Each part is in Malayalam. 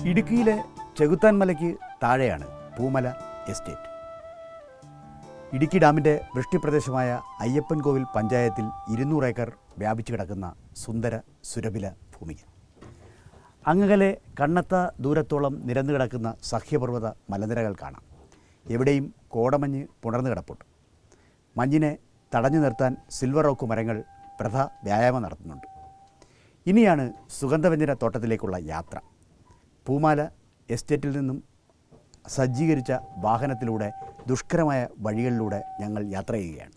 ഇടുക്കിയിലെ ചെകുത്താൻ മലയ്ക്ക് താഴെയാണ് പൂമല എസ്റ്റേറ്റ്. ഇടുക്കി ഡാമിൻ്റെ വൃഷ്ടിപ്രദേശമായ അയ്യപ്പൻകോവിൽ പഞ്ചായത്തിൽ 200 ഏക്കർ വ്യാപിച്ചു കിടക്കുന്ന സുന്ദര സുരഭില ഭൂമിക്ക് അങ്ങകലെ കണ്ണത്ത ദൂരത്തോളം നിരന്നു കിടക്കുന്ന സഹ്യപർവ്വത മലനിരകൾ കാണാം. എവിടെയും കോടമഞ്ഞ് പുണർന്നു കിടപ്പുണ്ട്. മഞ്ഞിനെ തടഞ്ഞു നിർത്താൻ സിൽവർ ഓക്ക് മരങ്ങൾ വ്യായാമം നടത്തുന്നുണ്ട്. ഇനിയാണ് സുഗന്ധവ്യഞ്ജന തോട്ടത്തിലേക്കുള്ള യാത്ര. പൂമാല എസ്റ്റേറ്റിൽ നിന്നും സജ്ജീകരിച്ച വാഹനത്തിലൂടെ ദുഷ്കരമായ വഴികളിലൂടെ ഞങ്ങൾ യാത്ര ചെയ്യുകയാണ്.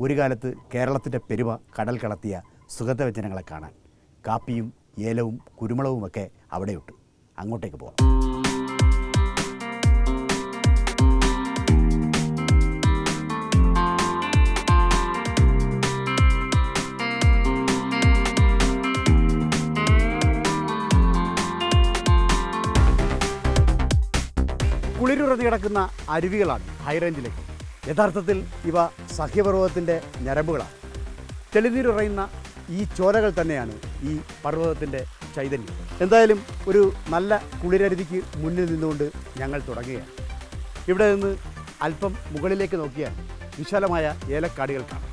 ഒരു കാലത്ത് കേരളത്തിൻ്റെ പെരുമ കടൽ കടത്തിയ സുഗന്ധവ്യഞ്ജനങ്ങളെ കാണാൻ കാപ്പിയും ഏലവും കുരുമുളകുമൊക്കെ അവിടെയുണ്ട്. അങ്ങോട്ടേക്ക് പോകാം. കുളിരുറഞ്ഞു കിടക്കുന്ന അരുവികളാണ് ഹൈറേഞ്ചിലേക്ക്. യഥാർത്ഥത്തിൽ ഇവ സഹ്യപർവ്വതത്തിൻ്റെ ഞരമ്പുകളാണ്. തെളിനീരുറയുന്ന ഈ ചോലകൾ തന്നെയാണ് ഈ പർവ്വതത്തിൻ്റെ ചൈതന്യം. എന്തായാലും ഒരു നല്ല കുളിരരുവിക്ക് മുന്നിൽ നിന്നുകൊണ്ട് ഞങ്ങൾ തുടങ്ങുകയാണ്. ഇവിടെ നിന്ന് അല്പം മുകളിലേക്ക് നോക്കിയാൽ വിശാലമായ ഏലക്കാടുകൾ കാണാം.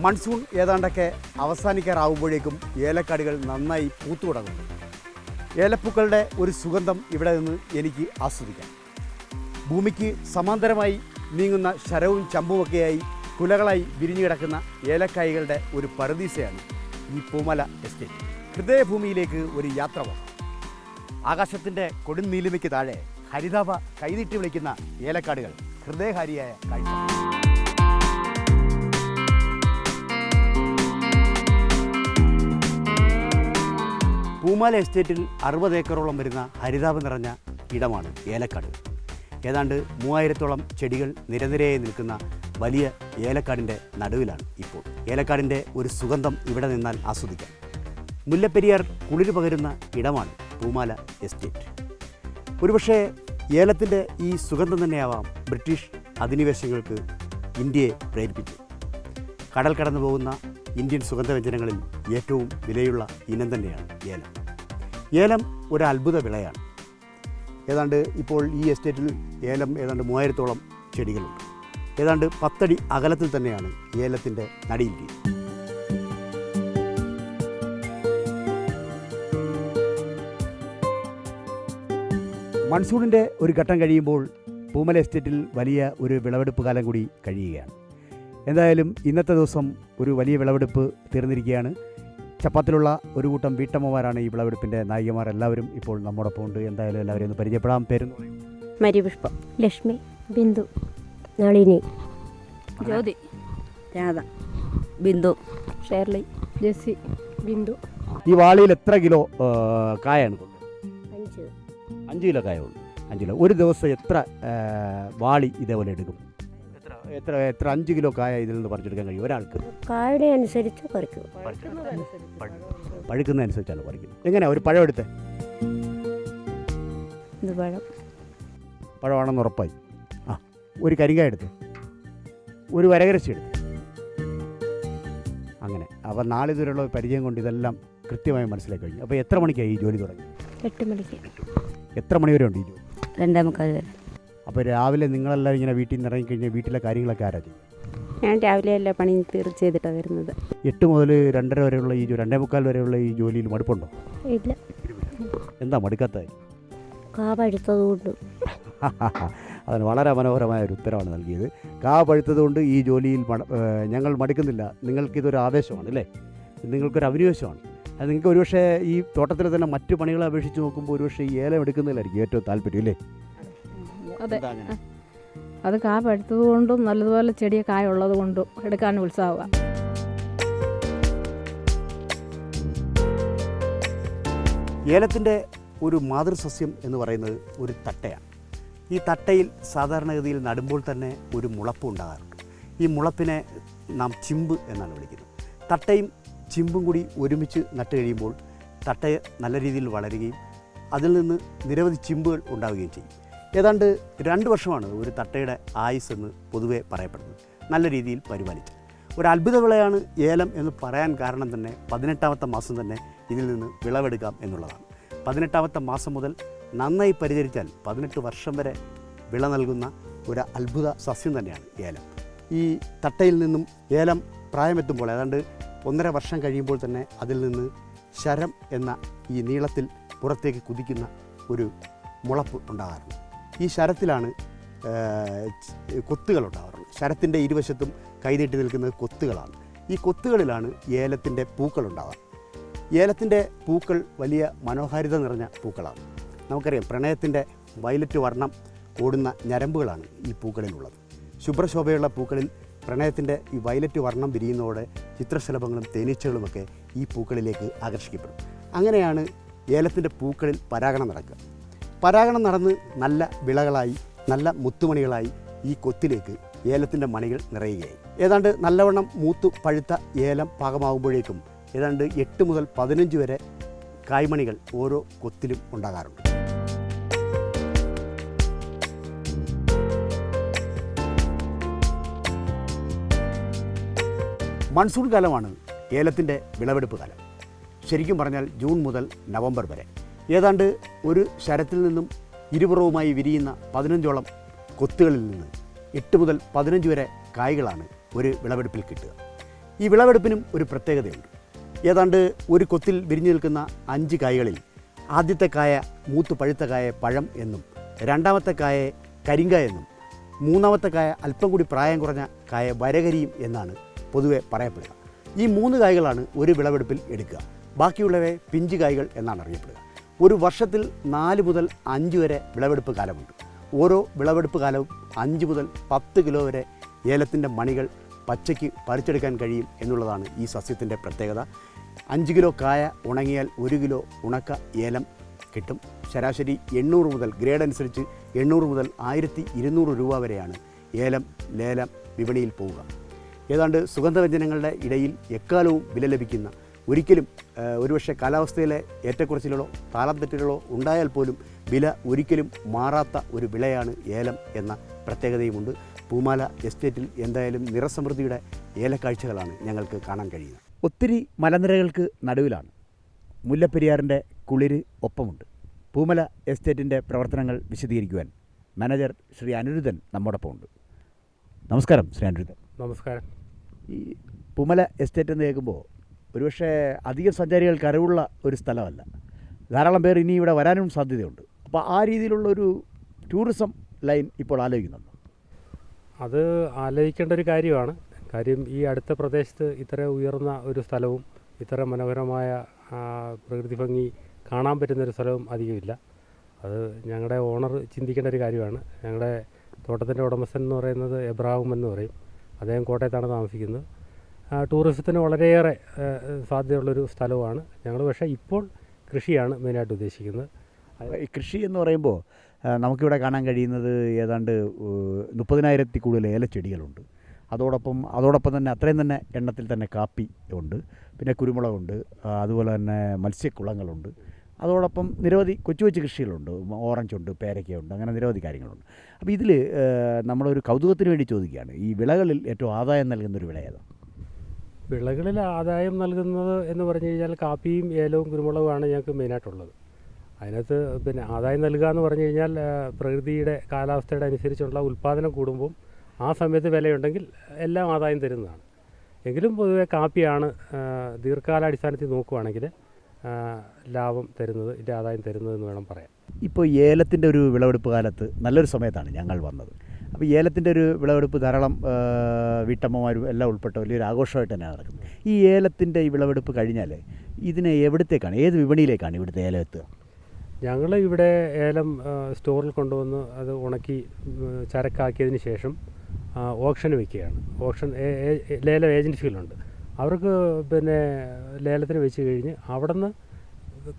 മൺസൂൺ ഏതാണ്ടൊക്കെ അവസാനിക്കാറാവുമ്പോഴേക്കും ഏലക്കാടുകൾ നന്നായി പൂത്തു തുടങ്ങുന്നു. ഏലപ്പൂക്കളുടെ ഒരു സുഗന്ധം ഇവിടെ നിന്ന് എനിക്ക് ആസ്വദിക്കാം. ഭൂമിക്ക് സമാന്തരമായി നീങ്ങുന്ന ശരവും ചമ്പുമൊക്കെയായി കുലകളായി വിരിഞ്ഞു കിടക്കുന്ന ഏലക്കായ്കളുടെ ഒരു പറുദീസയാണ് ഈ പൂമല എസ്റ്റേറ്റ്. ഹൃദയഭൂമിയിലേക്ക് ഒരു യാത്ര പോകാം. ആകാശത്തിൻ്റെ കൊടുന്നീലിമയ്ക്ക് താഴെ ഹരിതാഭ കൈനീട്ടി വിളിക്കുന്ന ഏലക്കാടുകൾ ഹൃദയഹാരിയായ കാഴ്ച. പൂമാല എസ്റ്റേറ്റിൽ 60 ഏക്കറോളം വരുന്ന ഹരിതാഭ നിറഞ്ഞ ഇടമാണ് ഏലക്കാടുകൾ. ഏതാണ്ട് 3000-ഓളം ചെടികൾ നിരനിരയായി നിൽക്കുന്ന വലിയ ഏലക്കാടിൻ്റെ നടുവിലാണ് ഇപ്പോൾ. ഏലക്കാടിൻ്റെ ഒരു സുഗന്ധം ഇവിടെ നിന്നാൽ ആസ്വദിക്കാം. മുല്ലപ്പെരിയാർ കുളിര് പകരുന്ന ഇടമാണ് പൂമാല എസ്റ്റേറ്റ്. ഒരുപക്ഷെ ഏലത്തിൻ്റെ ഈ സുഗന്ധം തന്നെയാവാം ബ്രിട്ടീഷ് അധിനിവേശങ്ങൾക്ക് ഇന്ത്യയെ പ്രേരിപ്പിച്ചു. കടൽ കടന്നു പോകുന്ന ഇന്ത്യൻ സുഗന്ധവ്യഞ്ജനങ്ങളിൽ ഏറ്റവും വിലയുള്ള ഇനം തന്നെയാണ് ഏലം. ഏലം ഒരു അത്ഭുത വിളയാണ്. ഏതാണ്ട് ഇപ്പോൾ ഈ എസ്റ്റേറ്റിൽ ഏലം ഏതാണ്ട് 3000-ഓളം ചെടികളുണ്ട്. ഏതാണ്ട് 10 അടി അകലത്തിൽ തന്നെയാണ് ഏലത്തിൻ്റെ നടിയിൽ. മൺസൂണിൻ്റെ ഒരു ഘട്ടം കഴിയുമ്പോൾ പൂമല എസ്റ്റേറ്റിൽ വലിയ ഒരു വിളവെടുപ്പ് കാലം കൂടി കഴിയുകയാണ്. എന്തായാലും ഇന്നത്തെ ദിവസം ഒരു വലിയ വിളവെടുപ്പ് തീർന്നിരിക്കുകയാണ്. ചപ്പാത്തിലുള്ള ഒരു കൂട്ടം വീട്ടമ്മമാരാണ് ഈ വിളവെടുപ്പിൻ്റെ നായികമാർ. എല്ലാവരും ഇപ്പോൾ നമ്മോടൊപ്പം ഉണ്ട്. എന്തായാലും എല്ലാവരെയും ഒന്ന് പരിചയപ്പെടാം. പേരെന്ന് പറയും. മരിപുഷ്പം, ലക്ഷ്മി, ബിന്ദു, നളിനി, ജ്യോതി, രാധ, ബിന്ദു, ഷേർലി, ജെസ്സി, ബിന്ദു. ഈ വാളിയിൽ എത്ര കിലോ കായാണ്? 5. 5 കിലോ കായുള്ളൂ. 5 കിലോ. ഒരു ദിവസം എത്ര വാളി ഇതേപോലെ എടുക്കും? എത്ര 5 കിലോ കായ ഇതിൽ നിന്ന് പറിച്ചെടുക്കാൻ കഴിയും ഒരാൾക്ക്? കായുടെ അനുസരിച്ച് പറിക്കും. പഴുക്കുന്നതനുസരിച്ചാണ് പറിക്കുന്നത്. എങ്ങനെയാ ഒരു പഴം എടുത്തേ? ഇത് പഴമാണെന്ന് ഉറപ്പായി. ഒരു കരിങ്കായ എടുത്ത്, ഒരു വരകരച്ചി എടുത്ത്, അങ്ങനെ. അപ്പോൾ നാളിതുവരെയുള്ള പരിചയം കൊണ്ട് ഇതെല്ലാം കൃത്യമായി മനസ്സിലാക്കി കഴിഞ്ഞു. അപ്പോൾ എത്ര മണിക്കാണ് ഈ ജോലി തുടങ്ങി? 8 മണിക്ക്. എത്ര മണി വരെ ഉണ്ട് ഈ ജോലി? 2:45 വരെ. അപ്പോൾ രാവിലെ നിങ്ങളെല്ലാം ഇങ്ങനെ വീട്ടിൽ നിന്ന് ഇറങ്ങിക്കഴിഞ്ഞാൽ വീട്ടിലെ കാര്യങ്ങളൊക്കെ ആരാ ചെയ്യും? ഞാൻ രാവിലെ എല്ലാ പണിയും ചെയ്തിട്ടാണ് വരുന്നത്. 8 മുതൽ 2:30 വരെയുള്ള ഈ 2:45 വരെയുള്ള ഈ ജോലിയിൽ മടുപ്പുണ്ടോ? ഇല്ല. എന്താ മടുക്കാത്തത്? കാ പഴുത്തതുകൊണ്ട്. അതിന് വളരെ മനോഹരമായ ഒരു ഉത്തരവാണ് നൽകിയത്. കാ പഴുത്തതുകൊണ്ട് ഈ ജോലിയിൽ ഞങ്ങൾ മടുക്കുന്നില്ല. നിങ്ങൾക്കിതൊരു ആവേശമാണ് അല്ലേ? നിങ്ങൾക്കൊരു അഭിനിവേശമാണ്. അത് നിങ്ങൾക്ക് ഒരുപക്ഷെ ഈ തോട്ടത്തിലെ തന്നെ മറ്റു പണികളെ അപേക്ഷിച്ച് നോക്കുമ്പോൾ ഒരുപക്ഷെ ഈ ഏലം എടുക്കുന്നതിലായിരിക്കും ഏറ്റവും താല്പര്യം അല്ലേ? അതെ, അത് കാ പഴുത്തത് കൊണ്ടും നല്ലതുപോലെ ചെടിയെ കായ ഉള്ളത് കൊണ്ടും എടുക്കാൻ ഉത്സാഹമാണ്. ഏലത്തിൻ്റെ ഒരു മാതൃസസ്യം എന്ന് പറയുന്നത് ഒരു തട്ടയാണ്. ഈ തട്ടയിൽ സാധാരണഗതിയിൽ നടുമ്പോൾ തന്നെ ഒരു മുളപ്പ് ഉണ്ടാകാറുണ്ട്. ഈ മുളപ്പിനെ നാം ചിമ്പ് എന്നാണ് വിളിക്കുന്നത്. തട്ടയും ചിമ്പും കൂടി ഒരുമിച്ച് നട്ട് കഴിയുമ്പോൾ തട്ട നല്ല രീതിയിൽ വളരുകയും അതിൽ നിന്ന് നിരവധി ചിമ്പുകൾ ഉണ്ടാവുകയും ചെയ്യും. ഏതാണ്ട് 2 വർഷമാണ് ഒരു തട്ടയുടെ ആയുസ് എന്ന് പൊതുവെ പറയപ്പെടുന്നത്. നല്ല രീതിയിൽ പരിപാലിച്ച് ഒരു അത്ഭുത വിളയാണ് ഏലം എന്ന് പറയാൻ കാരണം തന്നെ 18ാമത്തെ മാസം തന്നെ ഇതിൽ നിന്ന് വിളവെടുക്കാം എന്നുള്ളതാണ്. 18ാമത്തെ മാസം മുതൽ നന്നായി പരിചരിച്ചാൽ 18 വർഷം വരെ വിള നൽകുന്ന ഒരു അത്ഭുത സസ്യം തന്നെയാണ് ഏലം. ഈ തട്ടയിൽ നിന്നും ഏലം പ്രായമെത്തുമ്പോൾ ഏതാണ്ട് 1.5 വർഷം കഴിയുമ്പോൾ തന്നെ അതിൽ നിന്ന് ശരം എന്ന ഈ നീളത്തിൽ പുറത്തേക്ക് കുതിക്കുന്ന ഒരു മുളപ്പ് ഉണ്ടാകാറുണ്ട്. ഈ ശരത്തിലാണ് കൊത്തുകൾ ഉണ്ടാകാറുള്ളത്. ശരത്തിൻ്റെ ഇരുവശത്തും കൈനീട്ടി നിൽക്കുന്നത് കൊത്തുകളാണ്. ഈ കൊത്തുകളിലാണ് ഏലത്തിൻ്റെ പൂക്കൾ ഉണ്ടാകാറ്. ഏലത്തിൻ്റെ പൂക്കൾ വലിയ മനോഹാരിത നിറഞ്ഞ പൂക്കളാണ്. നമുക്കറിയാം, പ്രണയത്തിൻ്റെ വയലറ്റ് വർണ്ണം ഓടുന്ന ഞരമ്പുകളാണ് ഈ പൂക്കളിലുള്ളത്. ശുഭ്രശോഭയുള്ള പൂക്കളിൽ പ്രണയത്തിൻ്റെ ഈ വയലറ്റ് വർണ്ണം വിരിയുന്നതോടെ ചിത്രശലഭങ്ങളും തേനീച്ചകളുമൊക്കെ ഈ പൂക്കളിലേക്ക് ആകർഷിക്കപ്പെടും. അങ്ങനെയാണ് ഏലത്തിൻ്റെ പൂക്കളിൽ പരാഗണം നടക്കുക. പരാഗണം നടന്ന് നല്ല വിളകളായി നല്ല മുത്തുമണികളായി ഈ കൊത്തിലേക്ക് ഏലത്തിൻ്റെ മണികൾ നിറയുകയായി. ഏതാണ്ട് നല്ലവണ്ണം മൂത്തു പഴുത്ത ഏലം പാകമാകുമ്പോഴേക്കും ഏതാണ്ട് 8 മുതൽ 15 വരെ കായ്മണികൾ ഓരോ കൊത്തിലും ഉണ്ടാകാറുണ്ട്. മൺസൂൺ കാലമാണ് ഏലത്തിൻ്റെ വിളവെടുപ്പ് കാലം. ശരിക്കും പറഞ്ഞാൽ ജൂൺ മുതൽ നവംബർ വരെ. ഏതാണ്ട് ഒരു ശരത്തിൽ നിന്നും ഇരുപുറവുമായി വിരിയുന്ന 15ഓളം കൊത്തുകളിൽ നിന്ന് 8 മുതൽ 15 വരെ കായ്കളാണ് ഒരു വിളവെടുപ്പിൽ കിട്ടുക. ഈ വിളവെടുപ്പിനും ഒരു പ്രത്യേകതയുണ്ട്. ഏതാണ്ട് ഒരു കൊത്തിൽ വിരിഞ്ഞു നിൽക്കുന്ന 5 കായ്കളിൽ ആദ്യത്തെ കായ മൂത്ത് പഴുത്ത കായ പഴം എന്നും, രണ്ടാമത്തെ കായ കരിങ്കായ എന്നും, മൂന്നാമത്തെ കായ അല്പം കൂടി പ്രായം കുറഞ്ഞ കായ വരകരിയും എന്നാണ് പൊതുവെ പറയപ്പെടുക. ഈ 3 കായ്കളാണ് ഒരു വിളവെടുപ്പിൽ എടുക്കുക. ബാക്കിയുള്ളവയെ പിഞ്ച് കായ്കൾ എന്നാണ് അറിയപ്പെടുക. ഒരു വർഷത്തിൽ 4 മുതൽ 5 വരെ വിളവെടുപ്പ് കാലമുണ്ട്. ഓരോ വിളവെടുപ്പ് കാലവും 5 മുതൽ 10 കിലോ വരെ ഏലത്തിൻ്റെ മണികൾ പച്ചയ്ക്ക് പറിച്ചെടുക്കാൻ കഴിയും എന്നുള്ളതാണ് ഈ സസ്യത്തിൻ്റെ പ്രത്യേകത. 5 കിലോ കായ ഉണങ്ങിയാൽ 1 കിലോ ഉണക്ക ഏലം കിട്ടും. ശരാശരി 800 മുതൽ, ഗ്രേഡ് അനുസരിച്ച് 800 മുതൽ 1200 രൂപ വരെയാണ് ഏലം ലേലം വിപണിയിൽ പോവുക. ഏതാണ്ട് സുഗന്ധവ്യഞ്ജനങ്ങളുടെ ഇടയിൽ എക്കാലവും വില ലഭിക്കുന്ന, ഒരിക്കലും ഒരുപക്ഷെ കാലാവസ്ഥയിലെ ഏറ്റക്കുറച്ചിലുകളോ താളം തെറ്റുകളോ ഉണ്ടായാൽ പോലും വില ഒരിക്കലും മാറാത്ത ഒരു വിളയാണ് ഏലം എന്ന പ്രത്യേകതയുമുണ്ട്. പൂമാല എസ്റ്റേറ്റിൽ എന്തായാലും നിറസമൃദ്ധിയുടെ ഏലക്കാഴ്ചകളാണ് ഞങ്ങൾക്ക് കാണാൻ കഴിയുന്നത്. ഒത്തിരി മലനിരകൾക്ക് നടുവിലാണ്. മുല്ലപ്പെരിയാറിൻ്റെ കുളിര് ഒപ്പമുണ്ട്. പൂമല എസ്റ്റേറ്റിൻ്റെ പ്രവർത്തനങ്ങൾ വിശദീകരിക്കുവാൻ മാനേജർ ശ്രീ അനിരുദ്ധൻ നമ്മോടൊപ്പം ഉണ്ട്. നമസ്കാരം ശ്രീ അനിരുദ്ധൻ. നമസ്കാരം. ഈ പൂമല എസ്റ്റേറ്റ് എന്ന് കേൾക്കുമ്പോൾ ഒരുപക്ഷെ അധികം സഞ്ചാരികൾക്ക് അറിവുള്ള ഒരു സ്ഥലമല്ല. ധാരാളം പേർ ഇനി ഇവിടെ വരാനും സാധ്യതയുണ്ട്. അപ്പോൾ ആ രീതിയിലുള്ളൊരു ടൂറിസം ലൈൻ ഇപ്പോൾ ആലോചിക്കുന്നുണ്ട്. അത് ആലോചിക്കേണ്ട ഒരു കാര്യമാണ്. കാര്യം ഈ അടുത്ത പ്രദേശത്ത് ഇത്ര ഉയർന്ന ഒരു സ്ഥലവും ഇത്ര മനോഹരമായ പ്രകൃതി ഭംഗി കാണാൻ പറ്റുന്നൊരു സ്ഥലവും അധികമില്ല. അത് ഞങ്ങളുടെ ഓണർ ചിന്തിക്കേണ്ട ഒരു കാര്യമാണ്. ഞങ്ങളുടെ തോട്ടത്തിൻ്റെ ഉടമസ്ഥൻ എന്ന് പറയുന്നത് എബ്രാഹിം എന്ന് പറയും. അദ്ദേഹം കോട്ടയത്താണ് താമസിക്കുന്നത്. ടൂറിസത്തിന് വളരെയേറെ സാധ്യതയുള്ളൊരു സ്ഥലമാണ് ഞങ്ങൾ. പക്ഷേ ഇപ്പോൾ കൃഷിയാണ് മെയിനായിട്ട് ഉദ്ദേശിക്കുന്നത്. ഈ കൃഷി എന്ന് പറയുമ്പോൾ നമുക്കിവിടെ കാണാൻ കഴിയുന്നത് ഏതാണ്ട് 30,000 കൂടുതൽ ഏലച്ചെടികളുണ്ട്. അതോടൊപ്പം തന്നെ അത്രയും തന്നെ എണ്ണത്തിൽ തന്നെ കാപ്പി ഉണ്ട്, പിന്നെ കുരുമുളകുണ്ട്, അതുപോലെ തന്നെ മത്സ്യക്കുളങ്ങളുണ്ട്. അതോടൊപ്പം നിരവധി കൊച്ചു കൊച്ചു കൃഷികളുണ്ട്. ഓറഞ്ചുണ്ട്, പേരയ്ക്കയുണ്ട്, അങ്ങനെ നിരവധി കാര്യങ്ങളുണ്ട്. അപ്പോൾ ഇതിൽ നമ്മളൊരു കൗതുകത്തിന് വേണ്ടി ചോദിക്കുകയാണ്, ഈ വിളകളിൽ ഏറ്റവും ആദായം നൽകുന്നൊരു വിള ഏതാണ്? വിളകളിൽ ആദായം നൽകുന്നത് എന്ന് പറഞ്ഞു കഴിഞ്ഞാൽ കാപ്പിയും ഏലവും കുരുമുളകുമാണ് ഞങ്ങൾക്ക് മെയിനായിട്ടുള്ളത്. അതിനകത്ത് പിന്നെ ആദായം നൽകുക എന്ന് പറഞ്ഞു കഴിഞ്ഞാൽ പ്രകൃതിയുടെ കാലാവസ്ഥയുടെ അനുസരിച്ചുള്ള ഉൽപ്പാദനം കൂടുമ്പം ആ സമയത്ത് വിലയുണ്ടെങ്കിൽ എല്ലാം ആദായം തരുന്നതാണ്. എങ്കിലും പൊതുവെ കാപ്പിയാണ് ദീർഘകാലാടിസ്ഥാനത്തിൽ നോക്കുകയാണെങ്കിൽ ലാഭം തരുന്നത്, ഇതിൻ്റെ ആദായം തരുന്നതെന്ന് വേണം പറയാൻ. ഇപ്പോൾ ഏലത്തിൻ്റെ ഒരു വിളവെടുപ്പ് കാലത്ത് നല്ലൊരു സമയത്താണ് ഞങ്ങൾ വന്നത്. അപ്പോൾ ഏലത്തിൻ്റെ ഒരു വിളവെടുപ്പ് ധാരാളം വീട്ടമ്മമാരും എല്ലാം ഉൾപ്പെട്ട വലിയൊരു ആഘോഷമായിട്ട് തന്നെയാണ് നടക്കുന്നത്. ഈ ഏലത്തിൻ്റെ ഈ വിളവെടുപ്പ് കഴിഞ്ഞാൽ ഇതിനെ എവിടത്തേക്കാണ്, ഏത് വിപണിയിലേക്കാണ് ഇവിടുത്തെ ഏലം എത്തുക? ഞങ്ങൾ ഇവിടെ ഏലം സ്റ്റോറിൽ കൊണ്ടുവന്ന് അത് ഉണക്കി ചരക്കാക്കിയതിന് ശേഷം ഓപ്ഷന് വയ്ക്കുകയാണ്. ഓപ്ഷൻ ലേലം ഏജൻസികളുണ്ട്. അവർക്ക് പിന്നെ ലേലത്തിന് വെച്ച് കഴിഞ്ഞ് അവിടെ നിന്ന്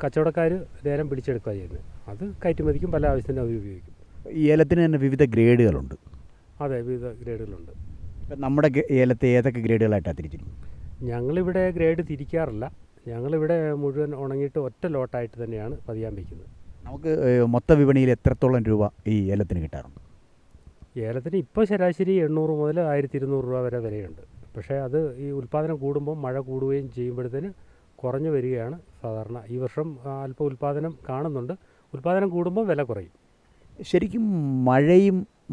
കച്ചവടക്കാർ ലേലം പിടിച്ചെടുക്കുക ചെയ്യുന്നത്. അത് കയറ്റുമതിക്കും പല ആവശ്യത്തിന് അവർ ഉപയോഗിക്കും. ഈ ഏലത്തിന് തന്നെ വിവിധ ഗ്രേഡുകളുണ്ട്. അതെ, വിവിധ ഗ്രേഡുകളുണ്ട്. നമ്മുടെ ഏലത്തെ ഏതൊക്കെ ഗ്രേഡുകളായിട്ടാണ് തിരിച്ചിരിക്കും? ഞങ്ങളിവിടെ ഗ്രേഡ് തിരിക്കാറില്ല. ഞങ്ങളിവിടെ മുഴുവൻ ഉണങ്ങിയിട്ട് ഒറ്റ ലോട്ടായിട്ട് തന്നെയാണ് പതിയാൻ വയ്ക്കുന്നത്. നമുക്ക് മൊത്ത വിപണിയിൽ എത്രത്തോളം രൂപ ഈ ഏലത്തിന് കിട്ടാറുണ്ട്? ഏലത്തിന് ഇപ്പോൾ ശരാശരി 800 മുതൽ 1200 രൂപ വരെ വിലയുണ്ട്. പക്ഷേ അത് ഈ ഉൽപ്പാദനം കൂടുമ്പോൾ മഴ കൂടുകയും ചെയ്യുമ്പോഴത്തേന് കുറഞ്ഞു വരികയാണ് സാധാരണ. ഈ വർഷം അല്പം ഉൽപ്പാദനം കാണുന്നുണ്ട്. ഉൽപ്പാദനം കൂടുമ്പോൾ വില കുറയും. ശരിക്കും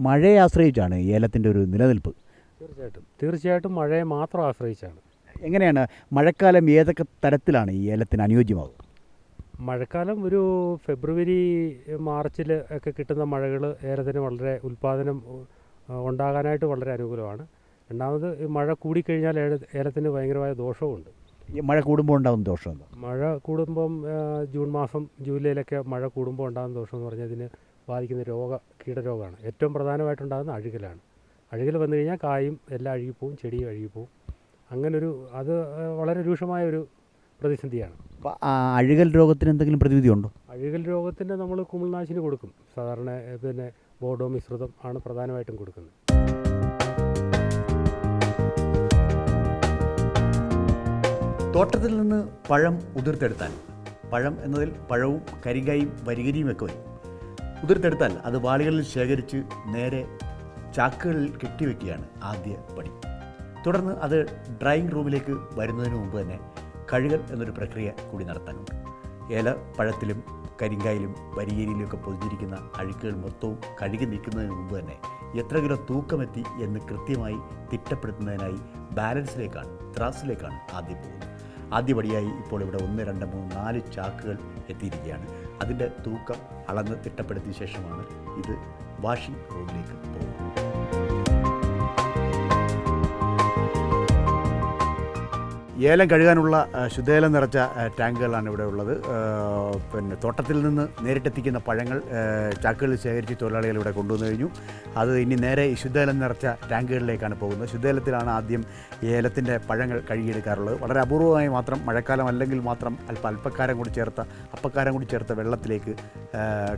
മഴയെ ആശ്രയിച്ചാണ് ഏലത്തിൻ്റെ ഒരു നിലനിൽപ്പ്. തീർച്ചയായിട്ടും മഴയെ മാത്രം ആശ്രയിച്ചാണ്. എങ്ങനെയാണ് മഴക്കാലം ഏതൊക്കെ തരത്തിലാണ് ഈ ഏലത്തിന് അനുയോജ്യമാകുക? മഴക്കാലം ഒരു ഫെബ്രുവരി മാർച്ചിൽ ഒക്കെ കിട്ടുന്ന മഴകൾ ഏലത്തിന് വളരെ ഉൽപ്പാദനം ഉണ്ടാകാനായിട്ട് വളരെ അനുകൂലമാണ്. രണ്ടാമത് മഴ കൂടിക്കഴിഞ്ഞാൽ ഏലത്തിന് ഭയങ്കരമായ ദോഷവുമുണ്ട്. ഈ മഴ കൂടുമ്പോൾ ഉണ്ടാകുന്ന ദോഷം എന്താ? മഴ കൂടുമ്പം ജൂൺ മാസം ജൂലൈയിലൊക്കെ മഴ കൂടുമ്പോൾ ഉണ്ടാകുന്ന ദോഷം എന്ന് പറഞ്ഞാൽ ഇതിന് ബാധിക്കുന്ന കീടരോഗമാണ്. ഏറ്റവും പ്രധാനമായിട്ടുണ്ടാകുന്ന അഴുകലാണ്. അഴുകൽ വന്നു കഴിഞ്ഞാൽ കായും എല്ലാം അഴുകിപ്പോവും, ചെടിയും അഴുകിപ്പോവും. അത് വളരെ രൂക്ഷമായ ഒരു പ്രതിസന്ധിയാണ്. അപ്പോൾ അഴുകൽ രോഗത്തിന് എന്തെങ്കിലും പ്രതിവിധി ഉണ്ടോ? അഴുകൽ രോഗത്തിന് നമ്മൾ കുമിൾനാശിനി കൊടുക്കും. സാധാരണ ബോർഡോ മിശ്രിതം ആണ് പ്രധാനമായിട്ടും കൊടുക്കുന്നത്. തോട്ടത്തിൽ നിന്ന് പഴം ഉതിർത്തെടുത്താൽ, പഴം എന്നതിൽ പഴവും കരിങ്കായും വരികരിയും ഒക്കെ വരും. ഉതിർത്തെടുത്താൽ അത് വാളികളിൽ ശേഖരിച്ച് നേരെ ചാക്കുകളിൽ കെട്ടിവെക്കുകയാണ് ആദ്യ പടി. തുടർന്ന് അത് ഡ്രൈയിങ് റൂമിലേക്ക് വരുന്നതിന് മുമ്പ് തന്നെ കഴുകൽ എന്നൊരു പ്രക്രിയ കൂടി നടത്താനുണ്ട്. ഏലപ്പഴത്തിലും കരിങ്കായിലും വരികരിയിലും ഒക്കെ പൊതിഞ്ഞിരിക്കുന്ന അഴുക്കുകൾ മൊത്തവും കഴുകി നീക്കുന്നതിന് മുമ്പ് തന്നെ എത്ര കിലോ തൂക്കമെത്തി എന്ന് കൃത്യമായി തിട്ടപ്പെടുത്തുന്നതിനായി ത്രാസിലേക്കാണ് ആദ്യം പോകുന്നത്. ആദ്യപടിയായി ഇപ്പോൾ ഇവിടെ 1, 2, 3, 4 ചാക്കുകൾ എത്തിയിരിക്കുകയാണ്. അതിൻ്റെ തൂക്കം അളന്ന് തിട്ടപ്പെടുത്തിയ ശേഷമാണ് ഇത് വാഷിംഗ് റൂമിലേക്ക് പോകുന്നത്. ഏലം കഴുകാനുള്ള ശുദ്ധേലം നിറച്ച ടാങ്കുകളാണ് ഇവിടെ ഉള്ളത്. പിന്നെ തോട്ടത്തിൽ നിന്ന് നേരിട്ടെത്തിക്കുന്ന പഴങ്ങൾ ചാക്കുകളിൽ ശേഖരിച്ച് തൊഴിലാളികൾ ഇവിടെ കൊണ്ടുവന്നു കഴിഞ്ഞു. അത് ഇനി നേരെ ഈ ശുദ്ധേലം നിറച്ച ടാങ്കുകളിലേക്കാണ് പോകുന്നത്. ശുദ്ധേലത്തിലാണ് ആദ്യം ഏലത്തിൻ്റെ പഴങ്ങൾ കഴുകിയെടുക്കാറുള്ളത്. വളരെ അപൂർവമായി മാത്രം മഴക്കാലം അല്ലെങ്കിൽ മാത്രം അപ്പക്കാരം കൂടി ചേർത്ത വെള്ളത്തിലേക്ക്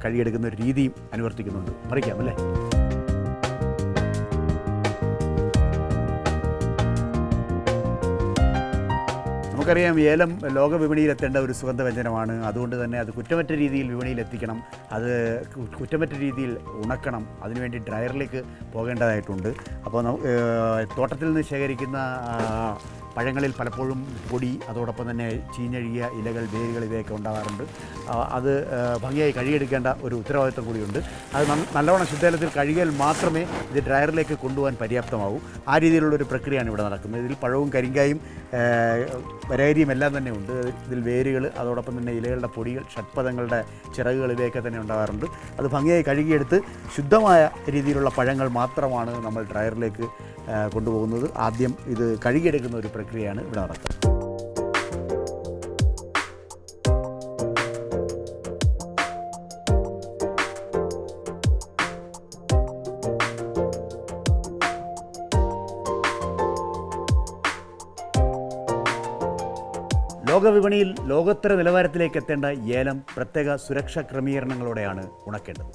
കഴുകിയെടുക്കുന്ന ഒരു രീതിയും അനുവർത്തിക്കുന്നുണ്ട്. മറിക്കാം അല്ലേ? നമുക്കറിയാം, ഏലം ലോക വിപണിയിലെത്തേണ്ട ഒരു സുഗന്ധവ്യഞ്ജനമാണ്. അതുകൊണ്ട് തന്നെ അത് കുറ്റമറ്റ രീതിയിൽ വിപണിയിൽ എത്തിക്കണം, അത് കുറ്റമറ്റ രീതിയിൽ ഉണക്കണം. അതിനുവേണ്ടി ഡ്രയറിലേക്ക് പോകേണ്ടതായിട്ടുണ്ട്. അപ്പോൾ തോട്ടത്തിൽ നിന്ന് ശേഖരിക്കുന്ന പഴങ്ങളിൽ പലപ്പോഴും പൊടി, അതോടൊപ്പം തന്നെ ചീഞ്ഞഴുകിയ ഇലകൾ, വേരുകൾ ഇവയൊക്കെ ഉണ്ടാകാറുണ്ട്. അത് ഭംഗിയായി കഴുകിയെടുക്കേണ്ട ഒരു ഉത്തരവാദിത്വം കൂടിയുണ്ട്. അത് നല്ലവണ്ണം ശുദ്ധജലത്തിൽ കഴുകിയാൽ മാത്രമേ ഇത് ഡ്രയറിലേക്ക് കൊണ്ടുപോകാൻ പര്യാപ്തമാകൂ. ആ രീതിയിലുള്ളൊരു പ്രക്രിയയാണ് ഇവിടെ നടക്കുന്നത്. ഇതിൽ പഴവും കരിങ്കായും വരകരിയും എല്ലാം തന്നെ ഉണ്ട്. ഇതിൽ വേരുകൾ, അതോടൊപ്പം തന്നെ ഇലകളുടെ പൊടികൾ, ഷഡ്പദങ്ങളുടെ ചിറകുകൾ ഇവയൊക്കെ തന്നെ ഉണ്ടാകാറുണ്ട്. അത് ഭംഗിയായി കഴുകിയെടുത്ത് ശുദ്ധമായ രീതിയിലുള്ള പഴങ്ങൾ മാത്രമാണ് നമ്മൾ ഡ്രയറിലേക്ക് കൊണ്ടുപോകുന്നത്. ആദ്യം ഇത് കഴുകിയെടുക്കുന്ന ഒരു പ്രക്രിയയാണ് ഇവിടെ നടക്കുന്നത്. ലോകവിപണിയിൽ ലോകോത്തര നിലവാരത്തിലേക്ക് എത്തേണ്ട ഏലം പ്രത്യേക സുരക്ഷാ ക്രമീകരണങ്ങളോടെയാണ് ഉണക്കേണ്ടത്.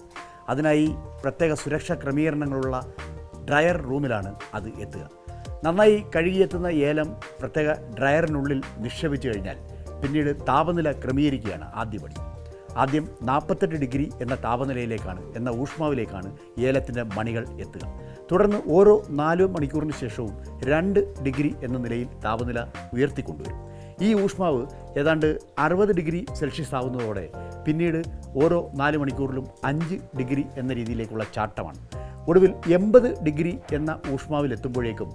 അതിനായി പ്രത്യേക സുരക്ഷാ ക്രമീകരണങ്ങളുള്ള ഡ്രയർ റൂമിലാണ് അത് എത്തുക. നന്നായി കഴുകിയെത്തുന്ന ഏലം പ്രത്യേക ഡ്രയറിനുള്ളിൽ നിക്ഷേപിച്ചു കഴിഞ്ഞാൽ പിന്നീട് താപനില ക്രമീകരിക്കുകയാണ് ആദ്യപടി. ആദ്യം 48 ഡിഗ്രി എന്ന ഊഷ്മാവിലേക്കാണ് ഏലത്തിൻ്റെ മണികൾ എത്തുക. തുടർന്ന് ഓരോ 4 മണിക്കൂറിന് ശേഷവും 2 ഡിഗ്രി എന്ന നിലയിൽ താപനില ഉയർത്തിക്കൊണ്ടുവരും. ഈ ഊഷ്മാവ് ഏതാണ്ട് 60 ഡിഗ്രി സെൽഷ്യസ് ആവുന്നതോടെ പിന്നീട് ഓരോ 4 മണിക്കൂറിലും 5 ഡിഗ്രി എന്ന രീതിയിലേക്കുള്ള ചാട്ടമാണ്. ഒടുവിൽ 80 ഡിഗ്രി എന്ന ഊഷ്മാവിലെത്തുമ്പോഴേക്കും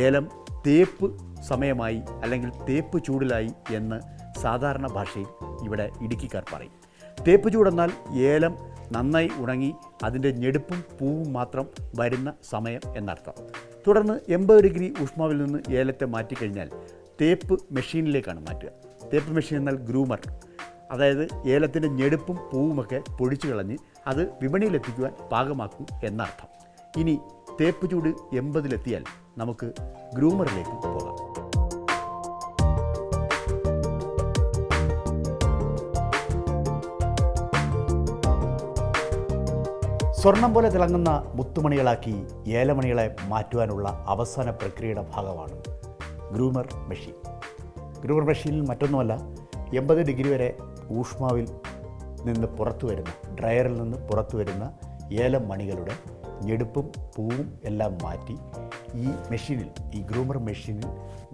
ഏലം തേപ്പ് സമയമായി അല്ലെങ്കിൽ തേപ്പ് ചൂടിലായി എന്ന് സാധാരണ ഭാഷയിൽ ഇവിടെ ഇടുക്കിക്കാർ പറയും. തേപ്പ് ചൂടെന്നാൽ ഏലം നന്നായി ഉണങ്ങി അതിൻ്റെ ഞെടുപ്പും പൂവും മാത്രം വരുന്ന സമയം എന്നർത്ഥം. തുടർന്ന് 80 ഡിഗ്രി ഊഷ്മാവിൽ നിന്ന് ഏലത്തെ മാറ്റിക്കഴിഞ്ഞാൽ തേപ്പ് മെഷീനിലേക്കാണ് മാറ്റുക. തേപ്പ് മെഷീൻ എന്നാൽ ഗ്രൂമർ, അതായത് ഏലത്തിൻ്റെ ഞെടുപ്പും പൂവുമൊക്കെ പൊടിച്ചു കളഞ്ഞ് അത് വിപണിയിലെത്തിക്കുവാൻ പാകമാക്കും എന്നർത്ഥം. ഇനി തേപ്പ് ചൂട് 80-ലെത്തിയാൽ നമുക്ക് ഗ്രൂമറിലേക്ക് പോകാം. സ്വർണം പോലെ തിളങ്ങുന്ന മുത്തുമണികളാക്കി ഏലമണികളെ മാറ്റുവാനുള്ള അവസാന പ്രക്രിയയുടെ ഭാഗമാണ് ഗ്രൂമർ മെഷീൻ. ഗ്രൂമർ മെഷീനിൽ മറ്റൊന്നുമല്ല, 80 ഡിഗ്രി വരെ ഊഷ്മാവിൽ നിന്ന് ഡ്രയറിൽ നിന്ന് പുറത്തു വരുന്ന ഏലം മണികളുടെ ഞെടുപ്പും പൂവും എല്ലാം മാറ്റി ഈ ഗ്രൂമർ മെഷീനിൽ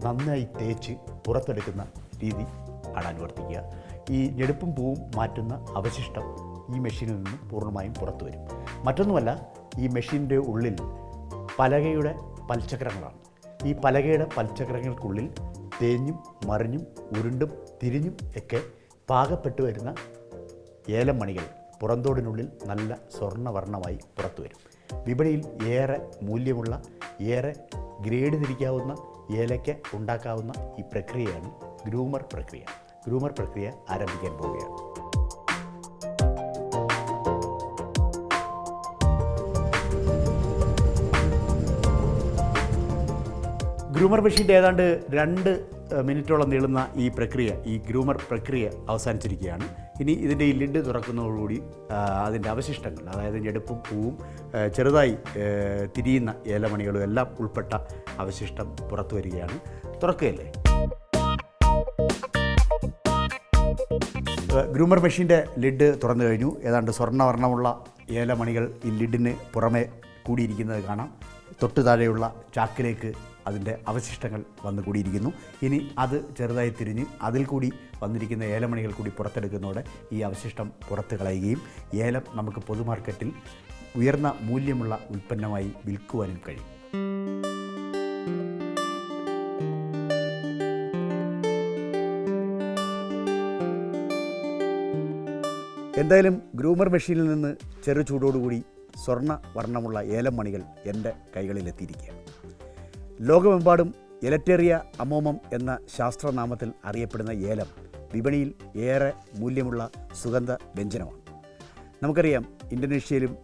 നന്നായി തേച്ച് പുറത്തെടുക്കുന്ന രീതി ആണ് അനുവർത്തിക്കുക. ഈ ഞെടുപ്പും പൂവും മാറ്റുന്ന അവശിഷ്ടം ഈ മെഷീനിൽ നിന്ന് പൂർണ്ണമായും പുറത്തു വരും. മറ്റൊന്നുമല്ല, ഈ മെഷീൻ്റെ ഉള്ളിൽ പലകയുടെ പൽചക്രങ്ങളാണ്. ഈ പലകയുടെ പൽചക്രങ്ങൾക്കുള്ളിൽ തേഞ്ഞും മറിഞ്ഞും ഉരുണ്ടും തിരിഞ്ഞും ഒക്കെ പാകപ്പെട്ടു വരുന്ന ഏലമണികൾ പുറന്തോടിനുള്ളിൽ നല്ല സ്വർണ്ണവർണ്ണമായി പുറത്തു വരും. വിപണിയിൽ ഏറെ മൂല്യമുള്ള, ഏറെ ഗ്രേഡ് തിരിക്കാവുന്ന ഏലയ്ക്ക ഉണ്ടാക്കാവുന്ന ഈ പ്രക്രിയയാണ് ഗ്രൂമർ പ്രക്രിയ. ഗ്രൂമർ പ്രക്രിയ ആരംഭിക്കാൻ പോവുകയാണ്. ഗ്രൂമർ മെഷീൻ്റെ ഏതാണ്ട് 2 മിനിറ്റോളം നീളുന്ന ഈ പ്രക്രിയ, ഈ ഗ്രൂമർ പ്രക്രിയ അവസാനിച്ചിരിക്കുകയാണ്. ഇനി ഇതിൻ്റെ ഈ ലിഡ് തുറക്കുന്നതോടുകൂടി അതിൻ്റെ അവശിഷ്ടങ്ങൾ, അതായത് ഞെടുപ്പും പൂവും ചെറുതായി തിരിയുന്ന ഏലമണികളും എല്ലാം ഉൾപ്പെട്ട അവശിഷ്ടം പുറത്തു വരികയാണ്. തുറക്കുകയല്ലേ. ഗ്രൂമർ മെഷീൻ്റെ ലിഡ് തുറന്നു കഴിഞ്ഞു. ഏതാണ്ട് സ്വർണ്ണവർണ്ണമുള്ള ഏലമണികൾ ഈ ലിഡിന് പുറമെ കൂടിയിരിക്കുന്നത് കാണാം. തൊട്ടു താഴെയുള്ള ചാക്കിലേക്ക് അതിൻ്റെ അവശിഷ്ടങ്ങൾ വന്നു കൂടിയിരിക്കുന്നു. ഇനി അത് ചെറുതായി തിരിഞ്ഞ് അതിൽ കൂടി വന്നിരിക്കുന്ന ഏലമണികൾ കൂടി പുറത്തെടുക്കുന്നതോടെ ഈ അവശിഷ്ടം പുറത്ത് കളയുകയും ഏലം നമുക്ക് പൊതുമാർക്കറ്റിൽ ഉയർന്ന മൂല്യമുള്ള ഉൽപ്പന്നമായി വിൽക്കുവാനും കഴിയും. എന്തായാലും ഗ്രൂമർ മെഷീനിൽ നിന്ന് ചെറു ചൂടോടുകൂടി സ്വർണ്ണ വർണ്ണമുള്ള ഏലം മണികൾ എൻ്റെ കൈകളിലെത്തിയിരിക്കുകയാണ്. ലോകമെമ്പാടും എലറ്റേറിയ അമോമം എന്ന ശാസ്ത്രനാമത്തിൽ അറിയപ്പെടുന്ന ഏലം വിപണിയിൽ ഏറെ മൂല്യമുള്ള സുഗന്ധ വ്യഞ്ജനമാണ്. നമുക്കറിയാം, ഇന്തോനേഷ്യയിലും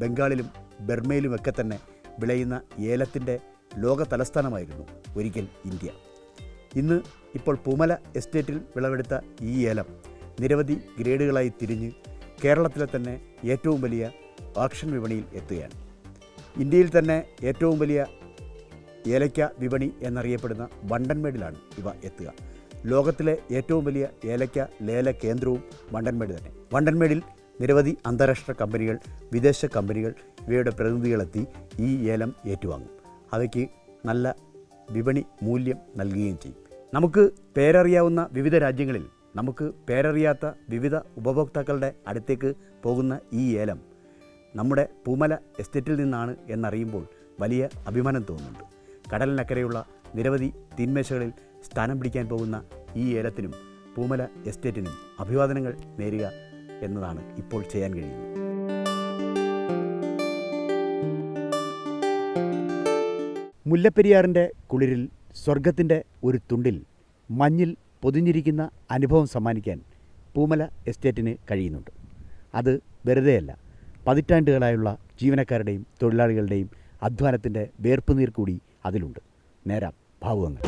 ബംഗാളിലും ബർമയിലുമൊക്കെ തന്നെ വിളയുന്ന ഏലത്തിൻ്റെ ലോക തലസ്ഥാനമായിരുന്നു ഒരിക്കൽ ഇന്ത്യ. ഇപ്പോൾ പൂമല എസ്റ്റേറ്റിൽ വിളവെടുത്ത ഈ ഏലം നിരവധി ഗ്രേഡുകളായി തിരിഞ്ഞ് കേരളത്തിലെ തന്നെ ഏറ്റവും വലിയ ഓപ്ഷൻ വിപണിയിൽ എത്തുകയാണ്. ഇന്ത്യയിൽ തന്നെ ഏറ്റവും വലിയ ഏലയ്ക്ക വിപണി എന്നറിയപ്പെടുന്ന വണ്ടൻമേടിലാണ് ഇവ എത്തുക. ലോകത്തിലെ ഏറ്റവും വലിയ ഏലയ്ക്ക ലേല കേന്ദ്രവും വണ്ടൻമേട് തന്നെ. വണ്ടൻമേടിൽ നിരവധി അന്താരാഷ്ട്ര കമ്പനികൾ, വിദേശ കമ്പനികൾ ഇവയുടെ പ്രതിനിധികളെത്തി ഈ ഏലം ഏറ്റുവാങ്ങും. അവയ്ക്ക് നല്ല വിപണി മൂല്യം നൽകുകയും ചെയ്യും. നമുക്ക് പേരറിയാവുന്ന വിവിധ രാജ്യങ്ങളിൽ നമുക്ക് പേരറിയാത്ത വിവിധ ഉപഭോക്താക്കളുടെ അടുത്തേക്ക് പോകുന്ന ഈ ഏലം നമ്മുടെ പൂമല എസ്റ്റേറ്റിൽ നിന്നാണ് എന്നറിയുമ്പോൾ വലിയ അഭിമാനം തോന്നുന്നുണ്ട്. കടലിനക്കരെയുള്ള നിരവധി തീന്മേശകളിൽ സ്ഥാനം പിടിക്കാൻ പോകുന്ന ഈ ഏലത്തിനും പൂമല എസ്റ്റേറ്റിനും അഭിവാദനങ്ങൾ നേരുക എന്നതാണ് ഇപ്പോൾ ചെയ്യാൻ കഴിയുന്നത്. മുല്ലപ്പെരിയാറിൻ്റെ കുളിരിൽ സ്വർഗത്തിൻ്റെ ഒരു തുണ്ടിൽ മഞ്ഞിൽ പൊതിഞ്ഞിരിക്കുന്ന അനുഭവം സമ്മാനിക്കാൻ പൂമല എസ്റ്റേറ്റിന് കഴിയുന്നുണ്ട്. അത് വെറുതെയല്ല, പതിറ്റാണ്ടുകളായുള്ള ജീവനക്കാരുടെയും തൊഴിലാളികളുടെയും അധ്വാനത്തിൻ്റെ വേർപ്പുനീർ കൂടി അതിലുണ്ട്. നേരാം ഭാവുകങ്ങൾ.